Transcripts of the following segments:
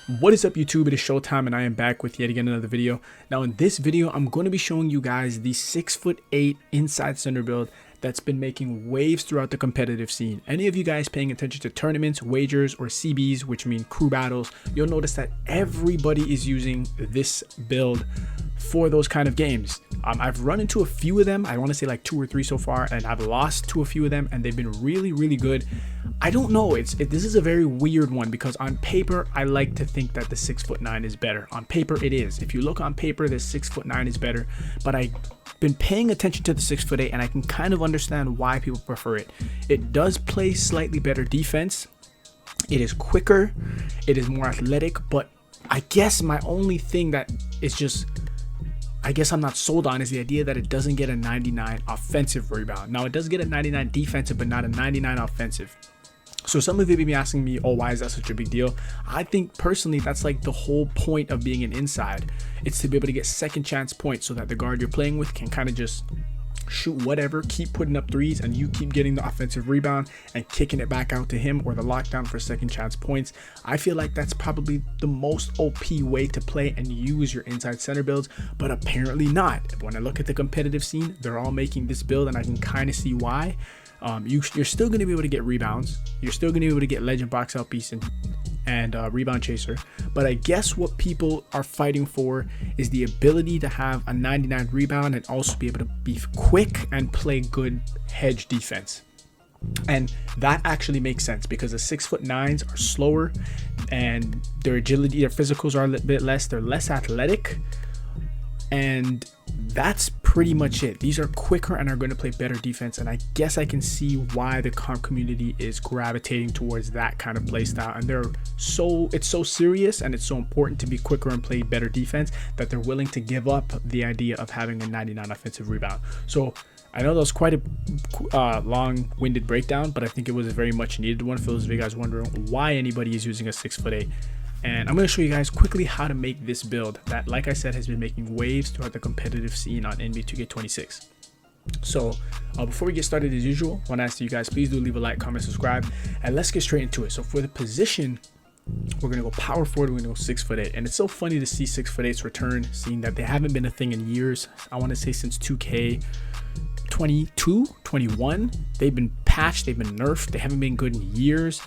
What is up, YouTube? It is showtime and I am back with yet again another video. Now in this video I'm going to be showing you guys the 6'8" inside center build that's been making waves throughout the competitive scene. Any of you guys paying attention to tournaments, wagers, or CBs, which mean crew battles, you'll notice that everybody is using this build for those kind of games. I've run into a few of them. I want to say like 2 or 3 so far, and I've lost to a few of them and they've been really good. I don't know, this is a very weird one because on paper I like to think that the 6'9" is better. On paper it is. If you look on paper, the 6'9" is better, but I've been paying attention to the 6'8" and I can kind of understand why people prefer it. It does play slightly better defense, it is quicker, it is more athletic, but I guess my only thing that is just, I guess I'm not sold on, is the idea that it doesn't get a 99 offensive rebound. Now it does get a 99 defensive, but not a 99 offensive. So some of you may be asking me, oh, why is that such a big deal? I think personally that's like the whole point of being an inside. It's to be able to get second chance points so that the guard you're playing with can kind of just shoot whatever, keep putting up threes, and you keep getting the offensive rebound and kicking it back out to him or the lockdown for second chance points. I feel like that's probably the most OP way to play and use your inside center builds, but apparently not. When I look at the competitive scene, they're all making this build and I can kind of see why. You're still going to be able to get rebounds, you're still going to be able to get legend box out piece and rebound chaser, but I guess what people are fighting for is the ability to have a 99 rebound and also be able to be quick and play good hedge defense. And that actually makes sense because the 6'9" are slower and their agility, their physicals are a little bit less, they're less athletic, and that's pretty much it. These are quicker and are going to play better defense, and I guess I can see why the comp community is gravitating towards that kind of play style, and it's so serious and it's so important to be quicker and play better defense that they're willing to give up the idea of having a 99 offensive rebound. So I know that was quite a long-winded breakdown, but I think it was a very much needed one for those of you guys wondering why anybody is using a 6'8". And I'm going to show you guys quickly how to make this build that, like I said, has been making waves throughout the competitive scene on NBA 2K26. So before we get started, as usual, I want to ask you guys, please do leave a like, comment, subscribe, and let's get straight into it. So for the position, we're going to go power forward, we're going to go 6'8". And it's so funny to see 6'8's return, seeing that they haven't been a thing in years. I want to say since 2K 22, 21, they've been patched, they've been nerfed, they haven't been good in years.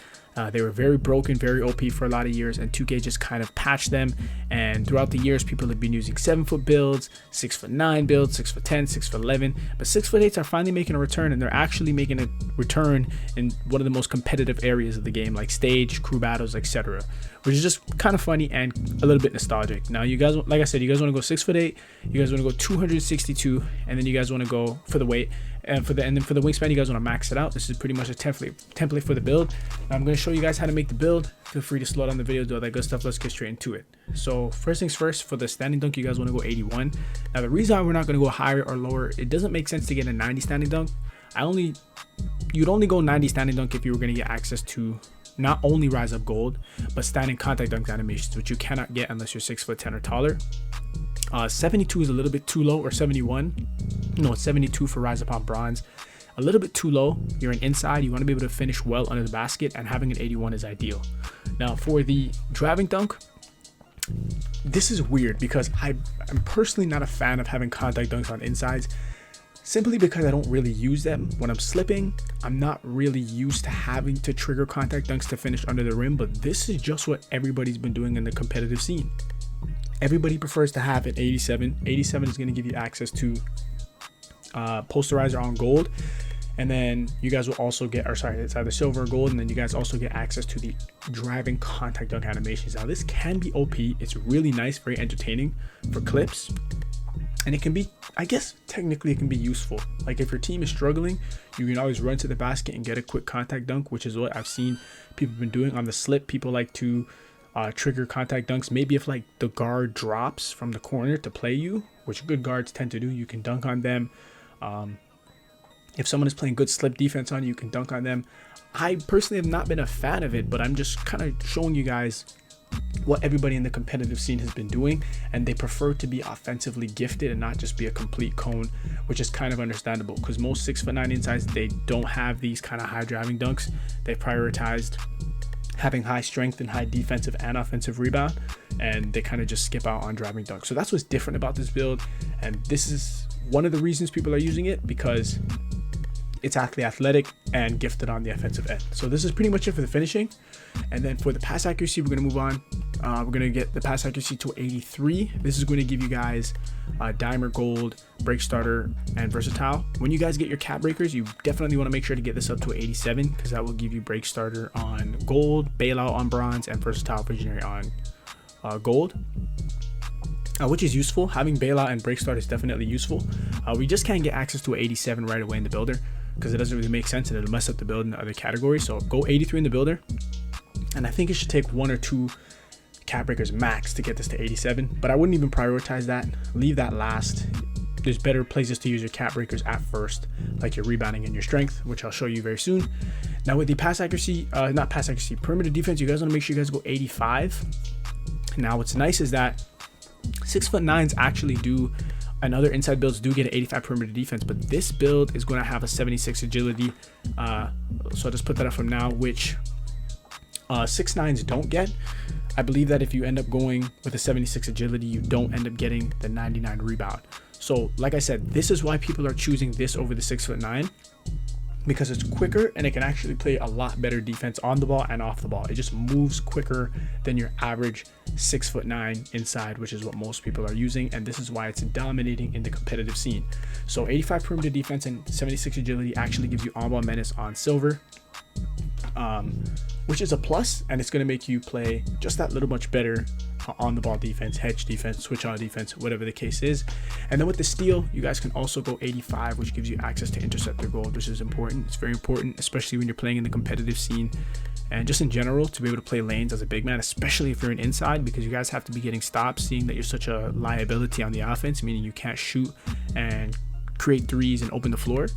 They were very broken, very OP for a lot of years, and 2K just kind of patched them. And throughout the years, people have been using 7-foot builds, 6'9" builds, 6'10", 6'11", but 6'8" are finally making a return, and they're actually making a return in one of the most competitive areas of the game, like stage, crew battles, etc., which is just kind of funny and a little bit nostalgic. Now, you guys, like I said, you guys want to go 6'8", you guys want to go 262, and then you guys want to go for the weight. And then for the wingspan, you guys want to max it out. This is pretty much a template for the build. Now, I'm going to show you guys how to make the build. Feel free to slow down the video, do all that good stuff. Let's get straight into it. So first things first, for the standing dunk, you guys want to go 81. Now, the reason why we're not going to go higher or lower, it doesn't make sense to get a 90 standing dunk. You'd only go 90 standing dunk if you were going to get access to not only Rise Up Gold, but standing contact dunk animations, which you cannot get unless you're 6'10" or taller. 72 is a little bit too low, or 71. No, it's 72 for Rise Up on Bronze. A little bit too low. You're an inside, you want to be able to finish well under the basket, and having an 81 is ideal. Now for the driving dunk, this is weird because I'm personally not a fan of having contact dunks on insides, simply because I don't really use them. When I'm slipping, I'm not really used to having to trigger contact dunks to finish under the rim, but this is just what everybody's been doing in the competitive scene. Everybody prefers to have an 87. 87 is going to give you access to posterizer on gold, and then you guys will also get, or sorry, it's either silver or gold, and then you guys also get access to the driving contact dunk animations. Now this can be OP, it's really nice, very entertaining for clips, and it can be, I guess technically it can be useful. Like if your team is struggling, you can always run to the basket and get a quick contact dunk, which is what I've seen people been doing on the slip. People like to trigger contact dunks. Maybe if like the guard drops from the corner to play you, which good guards tend to do, you can dunk on them. If someone is playing good slip defense on you, you can dunk on them. I personally have not been a fan of it, but I'm just kind of showing you guys what everybody in the competitive scene has been doing, and they prefer to be offensively gifted and not just be a complete cone, which is kind of understandable because most 6'9" insides, they don't have these kind of high driving dunks. They've prioritized having high strength and high defensive and offensive rebound, and they kind of just skip out on driving dunk. So that's what's different about this build, and this is one of the reasons people are using it, because it's actually athletic and gifted on the offensive end. So this is pretty much it for the finishing. And then for the pass accuracy, we're going to move on. We're going to get the pass accuracy to 83. This is going to give you guys Dimer, Gold, Break Starter, and Versatile. When you guys get your cap breakers, you definitely want to make sure to get this up to 87, because that will give you Break Starter on Gold, Bailout on Bronze, and Versatile Visionary on Gold. Which is useful. Having Bailout and Break Start is definitely useful. We just can't get access to an 87 right away in the builder, because it doesn't really make sense and it'll mess up the build in the other categories. So go 83 in the builder, and I think it should take 1 or 2 cap breakers max to get this to 87, but I wouldn't even prioritize that. Leave that last. There's better places to use your cap breakers at first, like your rebounding and your strength, which I'll show you very soon. Now with the pass accuracy, not pass accuracy, perimeter defense, you guys want to make sure you guys go 85. Now what's nice is that 6'9" actually do, and other inside builds do get an 85 perimeter defense, but this build is going to have a 76 agility. So I'll just put that up from now, which 6'9" don't get. I believe that if you end up going with a 76 agility, you don't end up getting the 99 rebound. So like I said, this is why people are choosing this over the 6'9", because it's quicker and it can actually play a lot better defense on the ball and off the ball. It just moves quicker than your average 6'9" inside, which is what most people are using, and this is why it's dominating in the competitive scene. So 85 perimeter defense and 76 agility actually gives you on-ball menace on silver, which is a plus, and it's going to make you play just that little much better on the ball defense, hedge defense, switch on defense, whatever the case is. And then with the steal, you guys can also go 85, which gives you access to interceptor gold, which is important. It's very important, especially when you're playing in the competitive scene, and just in general, to be able to play lanes as a big man, especially if you're an inside, because you guys have to be getting stops, seeing that you're such a liability on the offense, meaning you can't shoot and create threes and open the floor.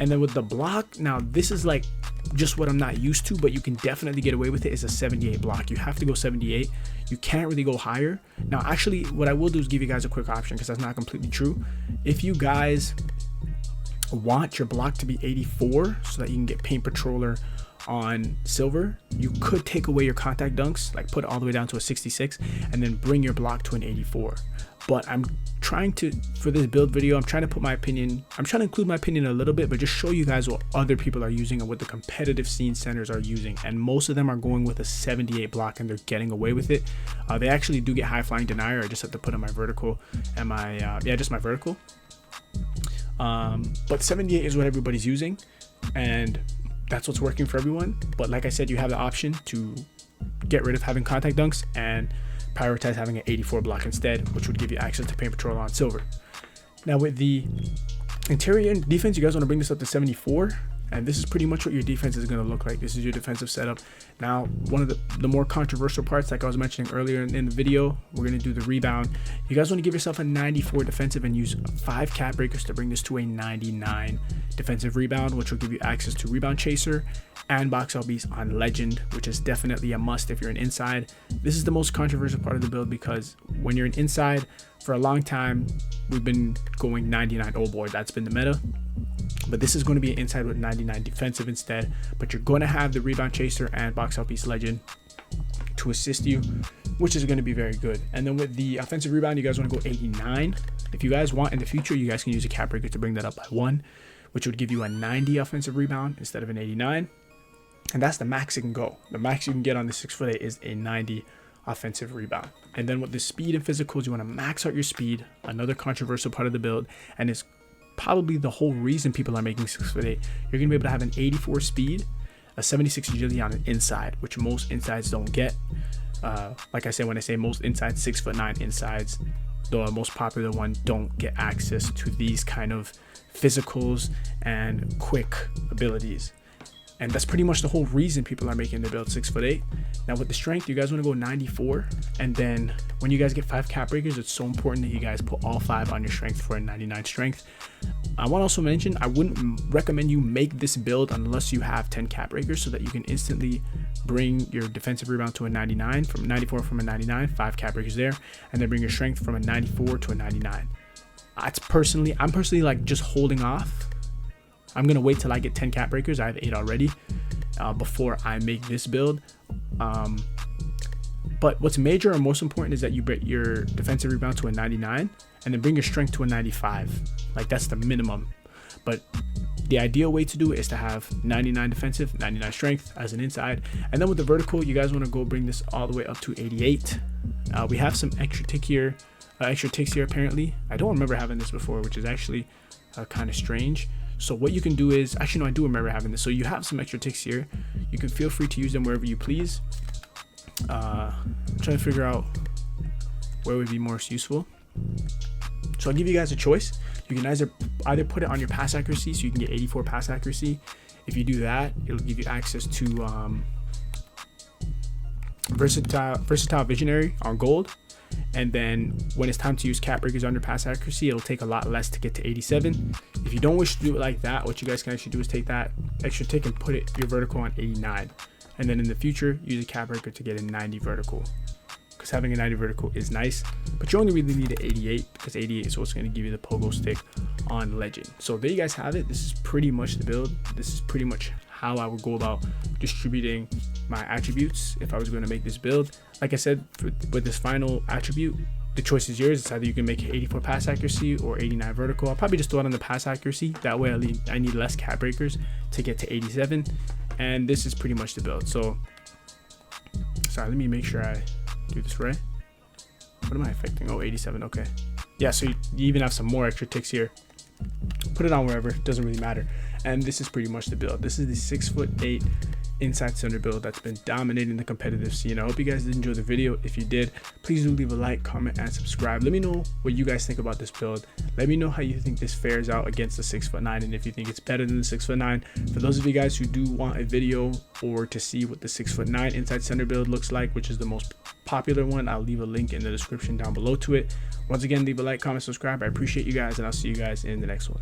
And then with the block, now this is like just what I'm not used to, but you can definitely get away with it, is a 78 block. You have to go 78. You can't really go higher. Now actually what I will do is give you guys a quick option, because that's not completely true. If you guys want your block to be 84 so that you can get Paint Patroller on silver, you could take away your contact dunks, like put it all the way down to a 66, and then bring your block to an 84. But I'm trying to, for this build video, I'm trying to put my opinion, I'm trying to include my opinion a little bit, but just show you guys what other people are using and what the competitive scene centers are using. And most of them are going with a 78 block, and they're getting away with it. They actually do get high flying denier. I just have to put in my vertical and my just my vertical. But 78 is what everybody's using, and that's what's working for everyone. But like I said, you have the option to get rid of having contact dunks and prioritize having an 84 block instead, which would give you access to Paint Patrol on silver. Now with the interior defense, you guys want to bring this up to 74, and this is pretty much what your defense is going to look like. This is your defensive setup. Now one of the more controversial parts, like I was mentioning earlier in the video, we're going to do the rebound. You guys want to give yourself a 94 defensive and use 5 cap breakers to bring this to a 99 defensive rebound, which will give you access to Rebound Chaser and Box Out Beast on Legend, which is definitely a must if you're an inside. This is the most controversial part of the build, because when you're an inside, for a long time we've been going 99 old boy. That's been the meta, but this is going to be an inside with 99 defensive instead. But you're going to have the Rebound Chaser and Box Out Beast Legend to assist you, which is going to be very good. And then with the offensive rebound, you guys want to go 89. If you guys want in the future, you guys can use a cap breaker to bring that up by 1, which would give you a 90 offensive rebound instead of an 89. And that's the max it can go. The max you can get on the 6'8" is a 90 offensive rebound. And then with the speed and physicals, you want to max out your speed, another controversial part of the build, and it's probably the whole reason people are making 6'8". You're going to be able to have an 84 speed, a 76 agility on an inside, which most insides don't get. Like I said, when I say most insides, 6'9" insides, the most popular one, don't get access to these kind of physicals and quick abilities. And that's pretty much the whole reason people are making the build 6'8". Now with the strength, you guys want to go 94. And then when you guys get 5 cap breakers, it's so important that you guys put all 5 on your strength for a 99 strength. I want to also mention, I wouldn't recommend you make this build unless you have 10 cap breakers, so that you can instantly bring your defensive rebound to a 99, from 94 from a 99, 5 cap breakers there, and then bring your strength from a 94 to a 99. I'm personally like just holding off. I'm gonna wait till I get 10 cap breakers. I have 8 already, before I make this build. But what's major and most important is that you bring your defensive rebound to a 99 and then bring your strength to a 95. Like, that's the minimum. But the ideal way to do it is to have 99 defensive, 99 strength as an inside. And then with the vertical, you guys want to go bring this all the way up to 88. We have some extra ticks here apparently. I don't remember having this before, which is actually kind of strange. So what you can do is, actually no, I do remember having this. So you have some extra ticks here. You can feel free to use them wherever you please. I'm trying to figure out where would be most useful. So I'll give you guys a choice. You can either put it on your pass accuracy, so you can get 84 pass accuracy. If you do that, it'll give you access to versatile visionary on gold. And then when it's time to use cap breakers under pass accuracy, it'll take a lot less to get to 87. If you don't wish to do it like that, what you guys can actually do is take that extra tick and put your vertical on 89. And then in the future, use a cap breaker to get a 90 vertical. Because having a 90 vertical is nice, but you only really need an 88 because 88 is what's going to give you the pogo stick on legend. So there you guys have it. This is pretty much the build. This is pretty much how I would go about distributing my attributes if I was going to make this build. Like I said, with this final attribute, the choice is yours. It's either you can make 84 pass accuracy or 89 vertical. I'll probably just throw it on the pass accuracy. That way I need less cap breakers to get to 87. And this is pretty much the build. So sorry, let me make sure I do this right. What am I affecting? Oh, 87. Okay. Yeah, so you even have some more extra ticks here. Put it on wherever, it doesn't really matter. And this is pretty much the build. This is the 6'8" inside center build that's been dominating the competitive scene. I hope you guys did enjoy the video. If you did, please do leave a like, comment, and subscribe. Let me know what you guys think about this build. Let me know how you think this fares out against the 6'9", and if you think it's better than the 6'9". For those of you guys who do want a video or to see what the 6'9" inside center build looks like, which is the most popular one, I'll leave a link in the description down below to it. Once again, leave a like, comment, subscribe. I appreciate you guys, and I'll see you guys in the next one.